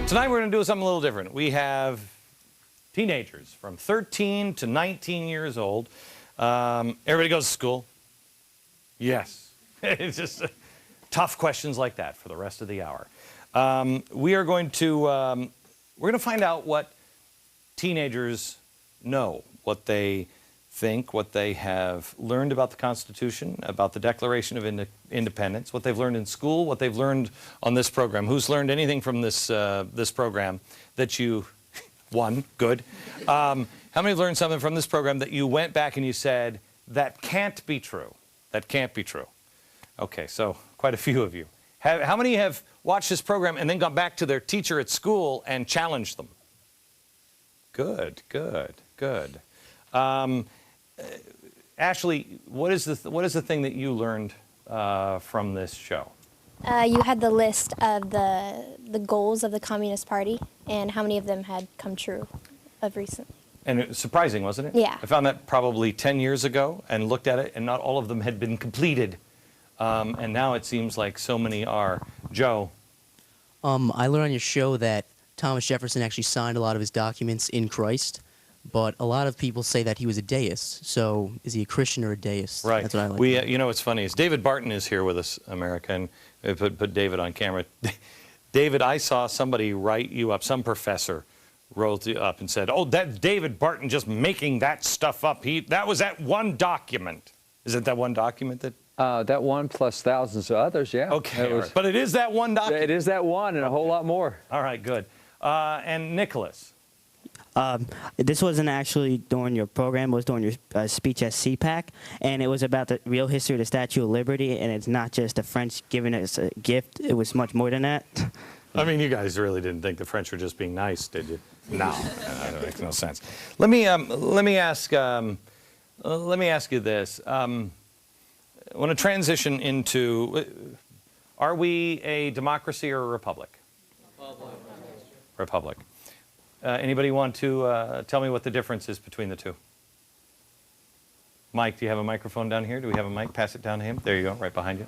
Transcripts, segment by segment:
Tonight we're going to do something a little different. We have teenagers from 13 to 19 years old. Everybody goes to school? Yes. It's just tough questions like that for the rest of the hour. We're going to find out what teenagers know, what they think, what they have learned about the Constitution, about the Declaration of Independence, what they've learned in school, what they've learned on this program. Who's learned anything from this this program that you, one, good. How many have learned something from this program that you went back and you said, that can't be true? That can't be true. Okay, so quite a few of you. How many have watched this program and then gone back to their teacher at school and challenged them? Good, good, good. Ashley, what is the thing that you learned from this show? You had the list of the goals of the Communist Party and how many of them had come true of recent. And it was surprising, wasn't it? Yeah. I found that probably 10 years ago and looked at it, and not all of them had been completed. And now it seems like so many are. Joe? I learned on your show that Thomas Jefferson actually signed a lot of his documents in Christ, but a lot of people say that he was a deist. So is he a Christian or a deist? Right. That's what I like. You know what's funny is David Barton is here with us, America, and we put David on camera. David, I saw somebody write you up, some professor wrote you up and said, oh, that's David Barton just making that stuff up. That was that one document. Is it that one document that? That one plus thousands of others, yeah. Okay, right. But it is that one document? It is that one and a whole lot more. All right, good. And Nicholas? This wasn't actually during your program, it was during your speech at CPAC, and it was about the real history of the Statue of Liberty, and it's not just the French giving us a gift, it was much more than that. I mean, you guys really didn't think the French were just being nice, did you? No, that makes no sense. Let me ask you this. I want to transition into, are we a democracy or a republic? Republic. Anybody want to tell me what the difference is between the two? Mike, do you have a microphone down here? Do we have a mic? Pass it down to him. There you go, right behind you.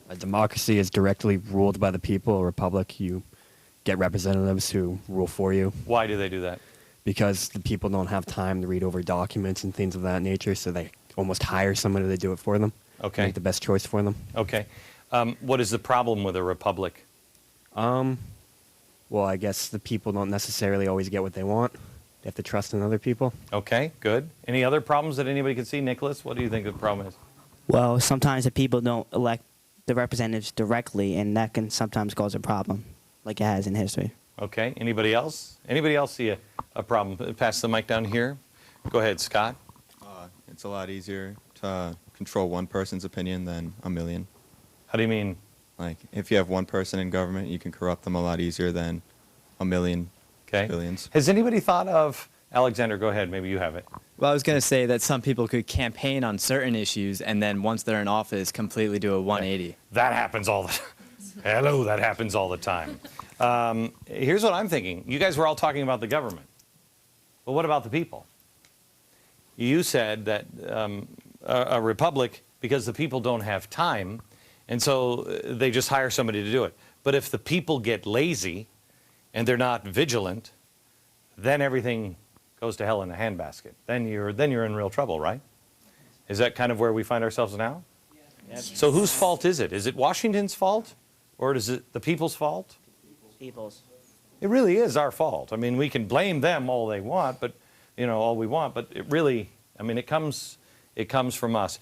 A democracy is directly ruled by the people. A republic, you get representatives who rule for you. Why do they do that? Because the people don't have time to read over documents and things of that nature, so they almost hire somebody to do it for them. Okay. Make the best choice for them. Okay. What is the problem with a republic? Well, I guess the people don't necessarily always get what they want. They have to trust in other people. Okay, good. Any other problems that anybody could see? Nicholas, what do you think the problem is? Well, sometimes the people don't elect the representatives directly, and that can sometimes cause a problem, like it has in history. Okay, anybody else? Anybody else see a problem? Pass the mic down here. Go ahead, Scott. It's a lot easier to control one person's opinion than a million. How do you mean? Like, if you have one person in government, you can corrupt them a lot easier than a million billions. Has anybody thought of, Alexander, go ahead, maybe you have it. Well, I was going to say that some people could campaign on certain issues and then once they're in office, completely do a 180. That happens all the time. Hello, that happens all the time. Here's what I'm thinking. You guys were all talking about the government. But what about the people? You said that a republic, because the people don't have time, and so they just hire somebody to do it. But if the people get lazy and they're not vigilant, then everything goes to hell in a handbasket. Then you're in real trouble, right? Is that kind of where we find ourselves now? Yes. So whose fault is it? Is it Washington's fault? Or is it the people's fault? People's. It really is our fault. I mean, we can blame them all they want, but all we want, but it really, I mean, it comes from us.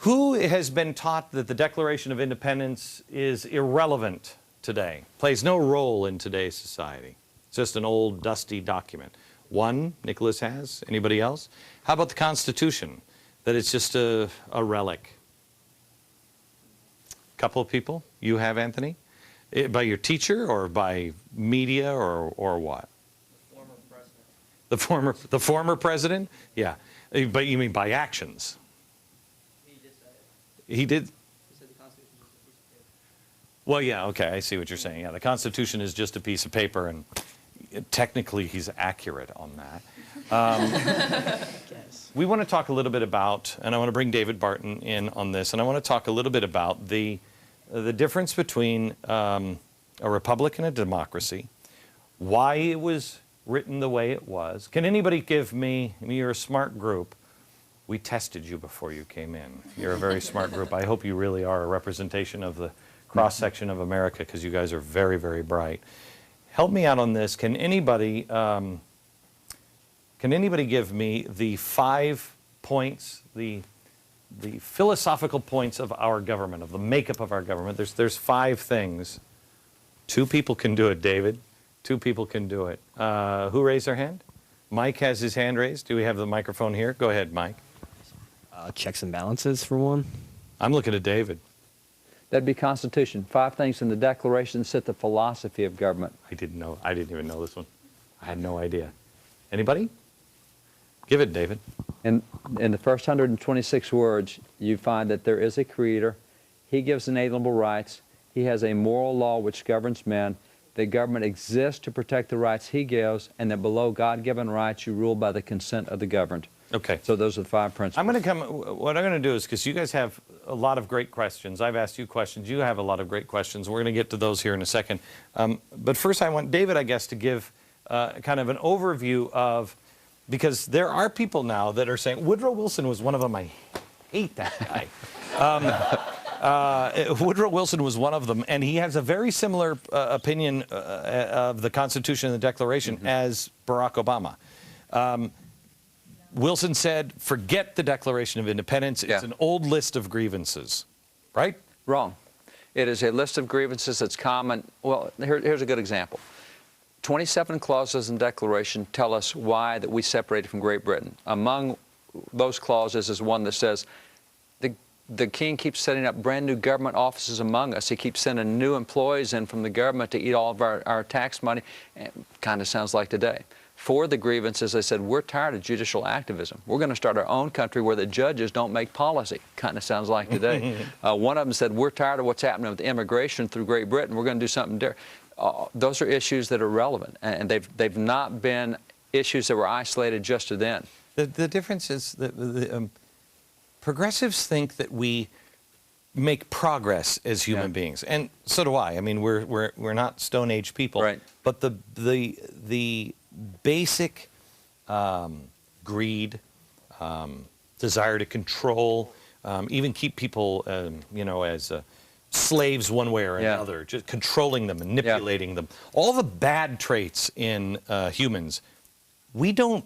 Who has been taught that the Declaration of Independence is irrelevant today, plays no role in today's society? It's just an old, dusty document. One, Nicholas has. Anybody else? How about the Constitution, that it's just a relic? A couple of people? You have, Anthony? By your teacher or by media or what? The former president? Yeah. But you mean by actions? He did. He said the Constitution is just a piece of paper. Well, yeah, okay, I see what you're saying. Yeah, the Constitution is just a piece of paper, and technically he's accurate on that. We want to talk a little bit about, and I want to bring David Barton in on this, and I want to talk a little bit about the difference between a republic and a democracy, why it was written the way it was. Can anybody give me, you're a smart group. We tested you before you came in. You're a very smart group. I hope you really are a representation of the cross-section of America, because you guys are very, very bright. Help me out on this. Can anybody give me the 5 points, the philosophical points of our government, of the makeup of our government? There's 5 things. 2 people can do it, David. 2 people can do it. Who raised their hand? Mike has his hand raised. Do we have the microphone here? Go ahead, Mike. Checks and balances, for one. I'm looking at David. That'd be Constitution. 5 things in the Declaration set the philosophy of government. I didn't know. I didn't even know this one. I had no idea. Anybody? Give it, David. In the first 126 words, you find that there is a creator. He gives inalienable rights. He has a moral law which governs men. The government exists to protect the rights he gives, and that below God-given rights you rule by the consent of the governed. Okay. So those are the 5 principles. What I'm going to do is, because you guys have a lot of great questions. I've asked you questions. You have a lot of great questions. We're going to get to those here in a second. But first I want David, I guess, to give kind of an overview of, because there are people now that are saying, Woodrow Wilson was one of them. I hate that guy. Woodrow Wilson was one of them, and he has a very similar opinion of the Constitution and the Declaration as Barack Obama. Wilson said, forget the Declaration of Independence. It's an old list of grievances, right? Wrong. It is a list of grievances that's common. Well, here's a good example. 27 clauses in the Declaration tell us why that we separated from Great Britain. Among those clauses is one that says, the king keeps setting up brand new government offices among us. He keeps sending new employees in from the government to eat all of our tax money. Kind of sounds like today. For the grievances, they said, we're tired of judicial activism. We're going to start our own country where the judges don't make policy. Kind of sounds like today. One of them said, we're tired of what's happening with immigration through Great Britain. We're going to do something different. Those are issues that are relevant, and they've not been issues that were isolated just to then. The difference is that progressives think that we make progress as human beings, and so do I. I mean, we're not Stone Age people, right? But the basic greed, desire to control, even keep people, as slaves one way or another, just controlling them, manipulating them. All the bad traits in humans, we don't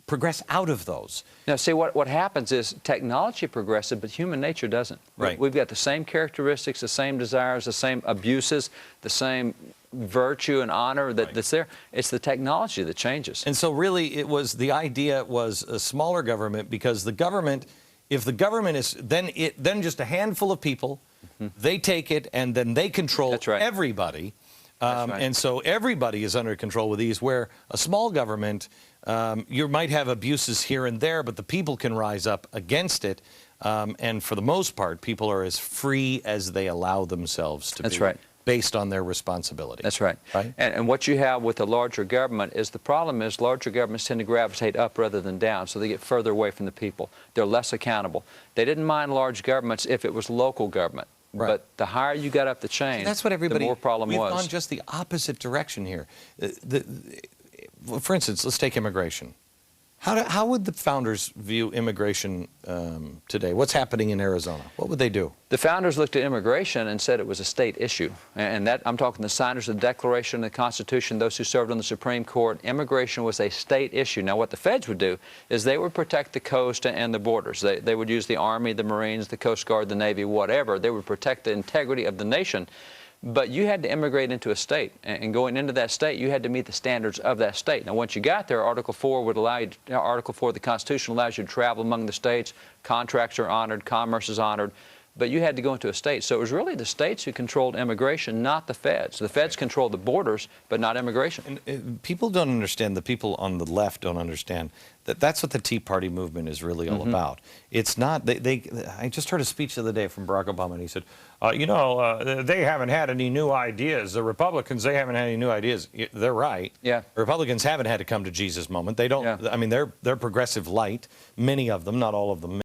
progress out of those. Now, see, what happens is technology progresses, but human nature doesn't. Right. We've got the same characteristics, the same desires, the same abuses, the same virtue and honor that's there. It's the technology that changes. And so really the idea was a smaller government, because the government, if the government is then just a handful of people, they take it and then they control everybody. And so everybody is under control with these, where a small government, you might have abuses here and there, but the people can rise up against it. And for the most part, people are as free as they allow themselves to be. Based on their responsibility. That's right. And what you have with a larger government is, the problem is larger governments tend to gravitate up rather than down, so they get further away from the people. They're less accountable. They didn't mind large governments if it was local government. But the higher you got up the chain, that's what everybody, the more problem we've was. Gone just the opposite direction here. For instance, let's take immigration. How would the founders view immigration today? What's happening in Arizona? What would they do? The founders looked at immigration and said it was a state issue. And that, I'm talking the signers of the Declaration, the Constitution, those who served on the Supreme Court. Immigration was a state issue. Now, what the feds would do is they would protect the coast and the borders. They would use the Army, the Marines, the Coast Guard, the Navy, whatever. They would protect the integrity of the nation. But you had to immigrate into a state, and going into that state, you had to meet the standards of that state. Now, once you got there, Article 4 would allow you, Article 4 of the Constitution allows you to travel among the states. Contracts are honored, commerce is honored, but you had to go into a state. So it was really the states who controlled immigration, not the feds. The feds controlled the borders, but not immigration. And people don't understand, the people on the left don't understand that that's what the Tea Party movement is really all about. It's not, I just heard a speech the other day from Barack Obama, and he said, they haven't had any new ideas. The Republicans, they haven't had any new ideas. They're right. Yeah. Republicans haven't had to come to Jesus moment. They don't, I mean, they're progressive light, many of them, not all of them.